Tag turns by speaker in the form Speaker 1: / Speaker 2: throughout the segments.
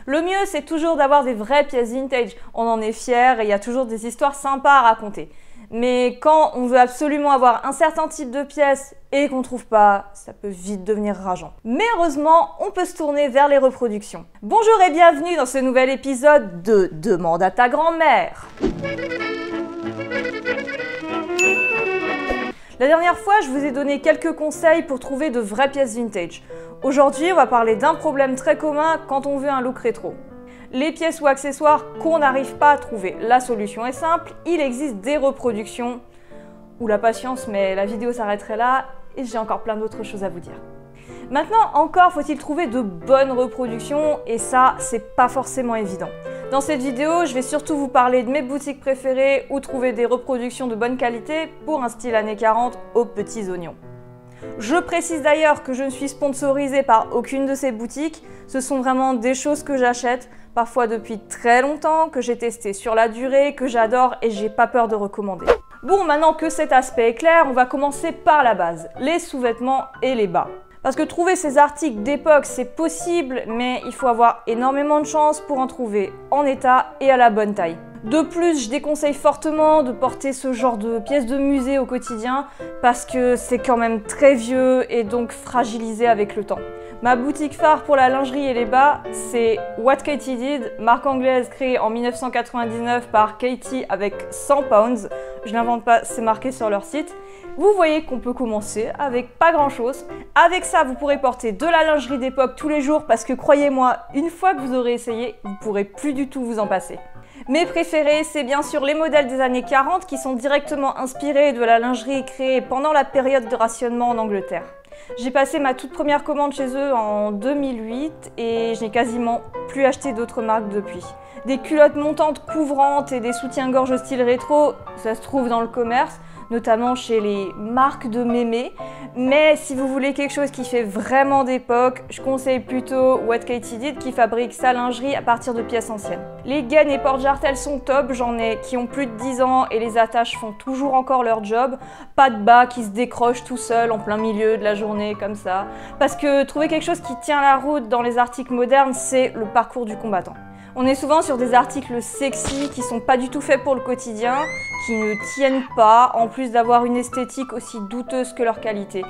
Speaker 1: Le mieux, c'est toujours d'avoir des vraies pièces vintage. On en est fiers et il y a toujours des histoires sympas à raconter. Mais quand on veut absolument avoir un certain type de pièce et qu'on ne trouve pas, ça peut vite devenir rageant. Mais heureusement, on peut se tourner vers les reproductions. Bonjour et bienvenue dans ce nouvel épisode de Demande à ta grand-mère. La dernière fois, je vous ai donné quelques conseils pour trouver de vraies pièces vintage. Aujourd'hui, on va parler d'un problème très commun quand on veut un look rétro. Les pièces ou accessoires qu'on n'arrive pas à trouver. La solution est simple, il existe des reproductions. Ou la patience, mais la vidéo s'arrêterait là et j'ai encore plein d'autres choses à vous dire. Maintenant, encore faut-il trouver de bonnes reproductions et ça, c'est pas forcément évident. Dans cette vidéo, je vais surtout vous parler de mes boutiques préférées où trouver des reproductions de bonne qualité pour un style années 40 aux petits oignons. Je précise d'ailleurs que je ne suis sponsorisée par aucune de ces boutiques, ce sont vraiment des choses que j'achète, parfois depuis très longtemps, que j'ai testé sur la durée, que j'adore et j'ai pas peur de recommander. Bon, maintenant que cet aspect est clair, on va commencer par la base, les sous-vêtements et les bas. Parce que trouver ces articles d'époque, c'est possible, mais il faut avoir énormément de chance pour en trouver en état et à la bonne taille. De plus, je déconseille fortement de porter ce genre de pièces de musée au quotidien parce que c'est quand même très vieux et donc fragilisé avec le temps. Ma boutique phare pour la lingerie et les bas, c'est What Katie Did, marque anglaise créée en 1999 par Katie avec 100 pounds. Je n'invente pas, c'est marqué sur leur site. Vous voyez qu'on peut commencer avec pas grand chose. Avec ça, vous pourrez porter de la lingerie d'époque tous les jours parce que croyez-moi, une fois que vous aurez essayé, vous ne pourrez plus du tout vous en passer. Mes préférés, c'est bien sûr les modèles des années 40 qui sont directement inspirés de la lingerie créée pendant la période de rationnement en Angleterre. J'ai passé ma toute première commande chez eux en 2008 et je n'ai quasiment plus acheté d'autres marques depuis. Des culottes montantes couvrantes et des soutiens-gorge au style rétro, ça se trouve dans le commerce, notamment chez les marques de mémés. Mais si vous voulez quelque chose qui fait vraiment d'époque, je conseille plutôt What Katie Did qui fabrique sa lingerie à partir de pièces anciennes. Les gaines et porte-jartelles sont top, j'en ai qui ont plus de 10 ans et les attaches font toujours encore leur job. Pas de bas qui se décrochent tout seul en plein milieu de la journée comme ça. Parce que trouver quelque chose qui tient la route dans les articles modernes, c'est le parcours du combattant. On est souvent sur des articles sexy qui sont pas du tout faits pour le quotidien, qui ne tiennent pas, en plus d'avoir une esthétique aussi douteuse que leur qualité.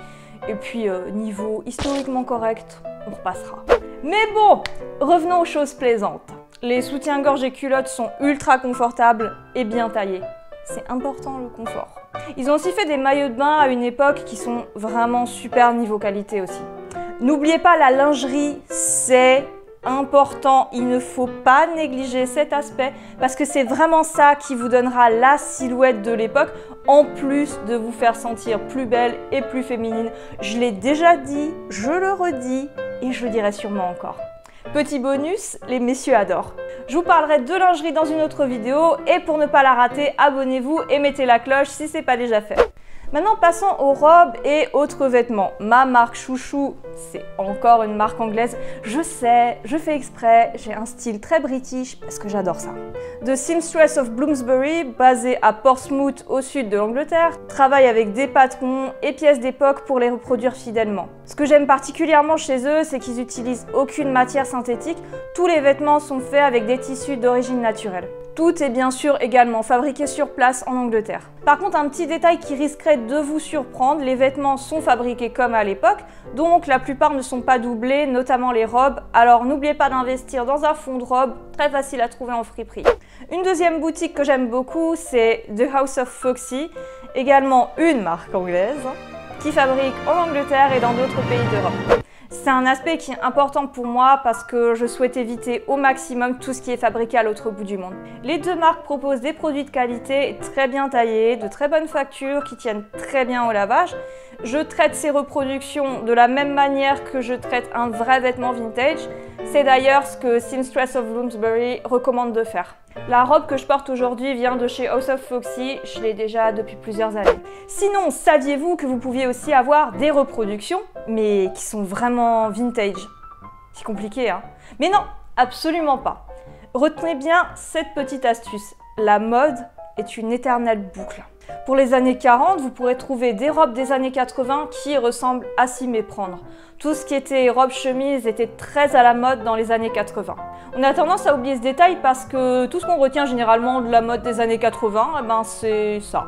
Speaker 1: Et puis, niveau historiquement correct, on repassera. Mais bon, revenons aux choses plaisantes. Les soutiens-gorge et culottes sont ultra confortables et bien taillés. C'est important le confort. Ils ont aussi fait des maillots de bain à une époque qui sont vraiment super niveau qualité aussi. N'oubliez pas la lingerie, c'est important, il ne faut pas négliger cet aspect parce que c'est vraiment ça qui vous donnera la silhouette de l'époque en plus de vous faire sentir plus belle et plus féminine. Je l'ai déjà dit, je le redis et je le dirai sûrement encore. Petit bonus, les messieurs adorent. Je vous parlerai de lingerie dans une autre vidéo et pour ne pas la rater, abonnez-vous et mettez la cloche si ce n'est pas déjà fait. Maintenant, passons aux robes et autres vêtements. Ma marque chouchou, c'est encore une marque anglaise. Je sais, je fais exprès, j'ai un style très british parce que j'adore ça. The Seamstress of Bloomsbury, basée à Portsmouth au sud de l'Angleterre, travaille avec des patrons et pièces d'époque pour les reproduire fidèlement. Ce que j'aime particulièrement chez eux, c'est qu'ils n'utilisent aucune matière synthétique. Tous les vêtements sont faits avec des tissus d'origine naturelle. Tout est bien sûr également fabriqué sur place en Angleterre. Par contre, un petit détail qui risquerait de vous surprendre, les vêtements sont fabriqués comme à l'époque, donc la plupart ne sont pas doublés, notamment les robes, alors n'oubliez pas d'investir dans un fond de robe, très facile à trouver en friperie. Une deuxième boutique que j'aime beaucoup, c'est The House of Foxy, également une marque anglaise, qui fabrique en Angleterre et dans d'autres pays d'Europe. C'est un aspect qui est important pour moi parce que je souhaite éviter au maximum tout ce qui est fabriqué à l'autre bout du monde. Les deux marques proposent des produits de qualité très bien taillés, de très bonne facture, qui tiennent très bien au lavage. Je traite ces reproductions de la même manière que je traite un vrai vêtement vintage. C'est d'ailleurs ce que Seamstress of Bloomsbury recommande de faire. La robe que je porte aujourd'hui vient de chez House of Foxy, je l'ai déjà depuis plusieurs années. Sinon, saviez-vous que vous pouviez aussi avoir des reproductions, mais qui sont vraiment vintage? C'est compliqué, hein? Mais non, absolument pas. Retenez bien cette petite astuce, la mode est une éternelle boucle. Pour les années 40, vous pourrez trouver des robes des années 80 qui ressemblent à s'y méprendre. Tout ce qui était robe-chemise était très à la mode dans les années 80. On a tendance à oublier ce détail parce que tout ce qu'on retient généralement de la mode des années 80, eh ben c'est ça.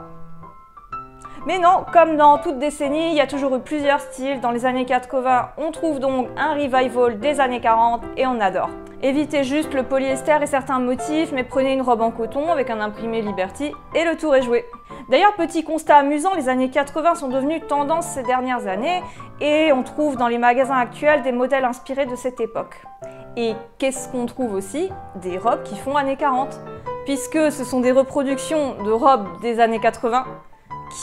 Speaker 1: Mais non, comme dans toute décennie, il y a toujours eu plusieurs styles. Dans les années 80, on trouve donc un revival des années 40 et on adore. Évitez juste le polyester et certains motifs, mais prenez une robe en coton avec un imprimé Liberty et le tour est joué. D'ailleurs, petit constat amusant, les années 80 sont devenues tendance ces dernières années et on trouve dans les magasins actuels des modèles inspirés de cette époque. Et qu'est-ce qu'on trouve aussi? Des robes qui font années 40, puisque ce sont des reproductions de robes des années 80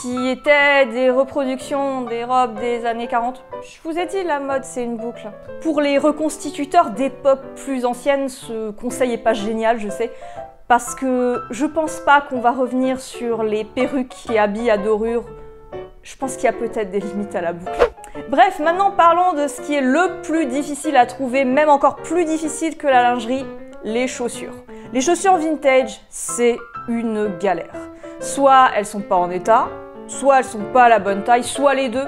Speaker 1: qui étaient des reproductions des robes des années 40. Je vous ai dit, la mode, c'est une boucle. Pour les reconstituteurs d'époques plus anciennes, ce conseil n'est pas génial, je sais, parce que je pense pas qu'on va revenir sur les perruques et habits à dorure. Je pense qu'il y a peut-être des limites à la boucle. Bref, maintenant parlons de ce qui est le plus difficile à trouver, même encore plus difficile que la lingerie, les chaussures. Les chaussures vintage, c'est une galère. Soit elles sont pas en état, soit elles sont pas à la bonne taille, soit les deux.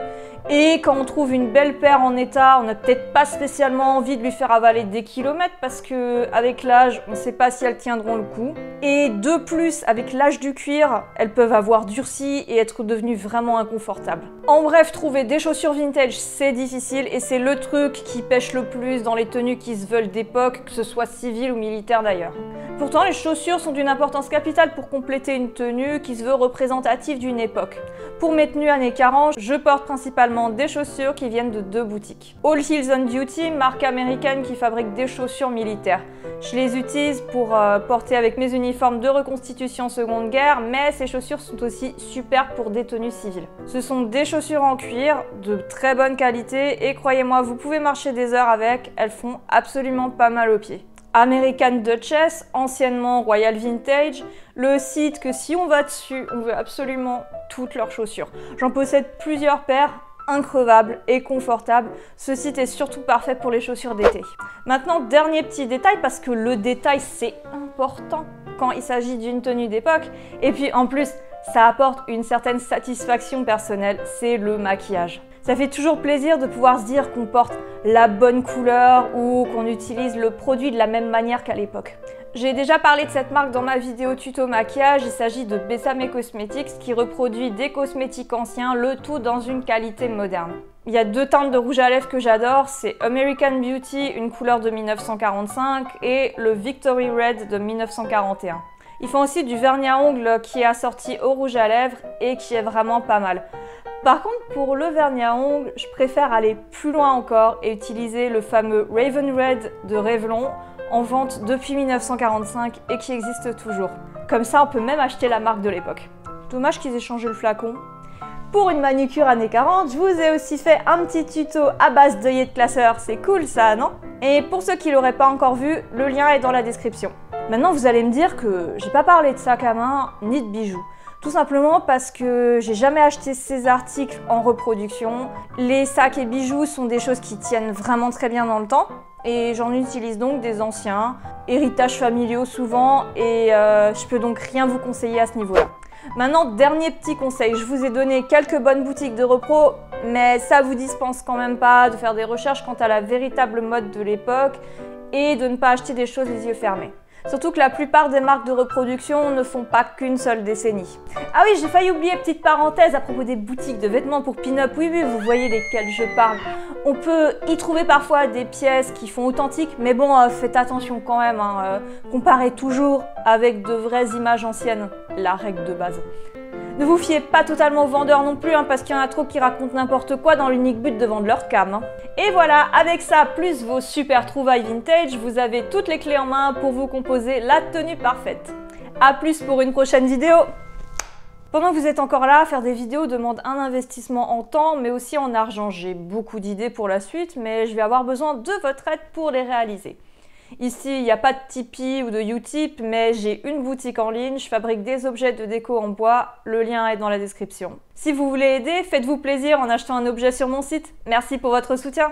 Speaker 1: Et quand on trouve une belle paire en état, on n'a peut-être pas spécialement envie de lui faire avaler des kilomètres parce que avec l'âge, on ne sait pas si elles tiendront le coup. Et de plus, avec l'âge du cuir, elles peuvent avoir durci et être devenues vraiment inconfortables. En bref, trouver des chaussures vintage, c'est difficile et c'est le truc qui pêche le plus dans les tenues qui se veulent d'époque, que ce soit civile ou militaire d'ailleurs. Pourtant, les chaussures sont d'une importance capitale pour compléter une tenue qui se veut représentative d'une époque. Pour mes tenues années 40, je porte principalement des chaussures qui viennent de deux boutiques. All Heels on Duty, marque américaine qui fabrique des chaussures militaires. Je les utilise pour porter avec mes uniformes de reconstitution seconde guerre, mais ces chaussures sont aussi super pour des tenues civiles. Ce sont des chaussures en cuir de très bonne qualité et croyez-moi, vous pouvez marcher des heures avec, elles font absolument pas mal aux pieds. American Duchess, anciennement Royal Vintage, le site que si on va dessus, on veut absolument toutes leurs chaussures. J'en possède plusieurs paires, increvables et confortables. Ce site est surtout parfait pour les chaussures d'été. Maintenant, dernier petit détail, parce que le détail c'est important quand il s'agit d'une tenue d'époque. Et puis en plus, ça apporte une certaine satisfaction personnelle, c'est le maquillage. Ça fait toujours plaisir de pouvoir se dire qu'on porte la bonne couleur ou qu'on utilise le produit de la même manière qu'à l'époque. J'ai déjà parlé de cette marque dans ma vidéo tuto maquillage, il s'agit de Besame Cosmetics qui reproduit des cosmétiques anciens, le tout dans une qualité moderne. Il y a deux teintes de rouge à lèvres que j'adore, c'est American Beauty, une couleur de 1945 et le Victory Red de 1941. Ils font aussi du vernis à ongles qui est assorti au rouge à lèvres et qui est vraiment pas mal. Par contre, pour le vernis à ongles, je préfère aller plus loin encore et utiliser le fameux Raven Red de Revlon, en vente depuis 1945 et qui existe toujours. Comme ça, on peut même acheter la marque de l'époque. Dommage qu'ils aient changé le flacon. Pour une manucure années 40, je vous ai aussi fait un petit tuto à base d'œillets de classeur. C'est cool ça, non? Et pour ceux qui ne l'auraient pas encore vu, le lien est dans la description. Maintenant, vous allez me dire que j'ai pas parlé de sac à main ni de bijoux. Tout simplement parce que j'ai jamais acheté ces articles en reproduction. Les sacs et bijoux sont des choses qui tiennent vraiment très bien dans le temps et j'en utilise donc des anciens, héritages familiaux souvent et je peux donc rien vous conseiller à ce niveau-là. Maintenant, dernier petit conseil, je vous ai donné quelques bonnes boutiques de repro, mais ça vous dispense quand même pas de faire des recherches quant à la véritable mode de l'époque et de ne pas acheter des choses les yeux fermés. Surtout que la plupart des marques de reproduction ne font pas qu'une seule décennie. Ah oui, j'ai failli oublier, petite parenthèse à propos des boutiques de vêtements pour pin-up. Oui, vous voyez desquelles je parle. On peut y trouver parfois des pièces qui font authentique, mais bon, faites attention quand même. Comparez toujours avec de vraies images anciennes, la règle de base. Ne vous fiez pas totalement aux vendeurs non plus, parce qu'il y en a trop qui racontent n'importe quoi dans l'unique but de vendre leur cam. Et voilà, avec ça, plus vos super trouvailles vintage, vous avez toutes les clés en main pour vous composer la tenue parfaite. A plus pour une prochaine vidéo. Pendant que vous êtes encore là, faire des vidéos demande un investissement en temps, mais aussi en argent. J'ai beaucoup d'idées pour la suite, mais je vais avoir besoin de votre aide pour les réaliser. Ici, il n'y a pas de Tipeee ou de Utip, mais j'ai une boutique en ligne, je fabrique des objets de déco en bois, le lien est dans la description. Si vous voulez aider, faites-vous plaisir en achetant un objet sur mon site. Merci pour votre soutien.